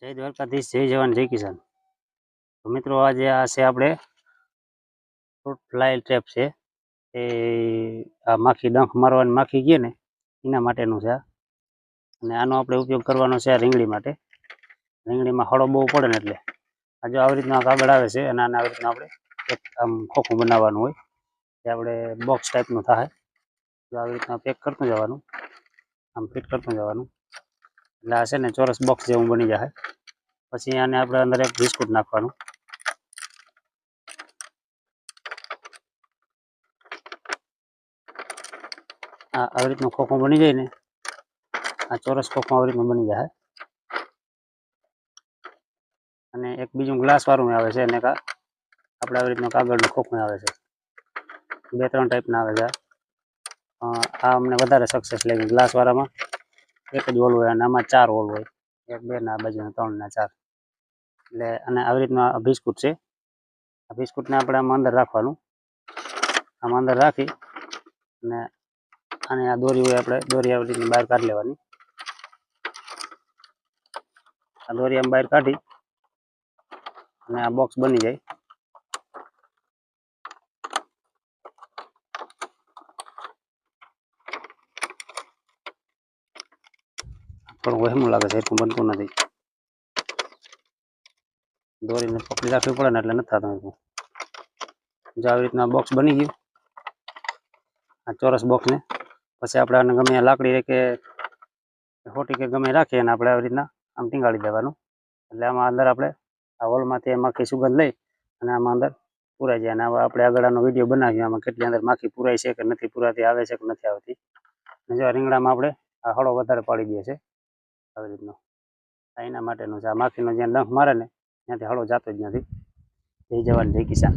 જય દ્વારકાધીશ, જય જવાન, જય કિસાન. તો મિત્રો આજે આ છે આપણે ફ્રૂટ ફ્લાય ટ્રેપ છે. એ આ માખી ડંખ મારવાની માખી ગયે ને એના માટેનું છે. અને આનો આપણે ઉપયોગ કરવાનો છે આ રીંગણી માટે. રીંગણીમાં હળો બહુ પડે ને એટલે આ જો આવી રીતના કાગળ આવે છે અને આને આવી રીતના આપણે એક આમ ખોખું બનાવવાનું હોય. એ આપણે બોક્સ ટાઈપનું થાય. જો આવી રીતના પેક કરતું જવાનું, આમ ફિટ કરતું જવાનું એટલે આ છે ને ચોરસ બોક્સ જેવું બની જાય. પછી આને આપણે અંદર એક બિસ્કુટ નાખવાનું. આવી રીતનું ખોખું બની જાય ને, આ ચોરસ ખોખું આવી રીતનું બની જાય. અને એક બીજું ગ્લાસ વાળું આવે છે, અને આપણે આવી રીતનું કાગળનું ખોખું આવે છે. 2-3 ટાઈપના આવે છે. આ અમને વધારે સક્સેસ લાગી. ગ્લાસ વાળામાં એક જ હોલ હોય અને આમાં 4 હોલ હોય. 1, 2 ના બાજુ 3 ને 4. એટલે અને આવી રીતના બિસ્કુટ છે. આ બિસ્કુટને આપણે આમાં અંદર રાખવાનું. આમાં અંદર રાખી અને આને આ દોરી હોય, આપણે દોરી આવી રીતની બહાર કાઢી લેવાની. આ દોરી આમ બહાર કાઢી અને આ બોક્સ બની જાય. થોડું વહેમું લાગે છે, એટલું બનતું નથી. દોરીને પકડી રાખવી પડે ને એટલે નથી થતું એટલું. જો આવી રીતના બોક્સ બની ગયું, આ ચોરસ બોક્સને પછી આપણે આને ગમે લાકડી કે ખોટી કે ગમે રાખીએ અને આપણે આવી રીતના આમ ટીંગાળી દેવાનું. એટલે આમાં અંદર આપણે આ હોલમાંથી માખી સુગંધ લઈ અને આમાં અંદર પૂરાઈ જાય. અને આપણે આગળ આનો વિડીયો બનાવીએ આમાં કેટલી અંદર માખી પૂરાય છે કે નથી પૂરાતી, આવે છે કે નથી આવતી. અને જો રીંગણામાં આપણે આ હળો વધારે પાડી દે છે આવી રીતનો. આ એના માટેનું છે. આ માખીનો જ્યાં ડંખ મારે ને ત્યાંથી હળો જતો જ નથી. જય જવાન, જય કિસાન.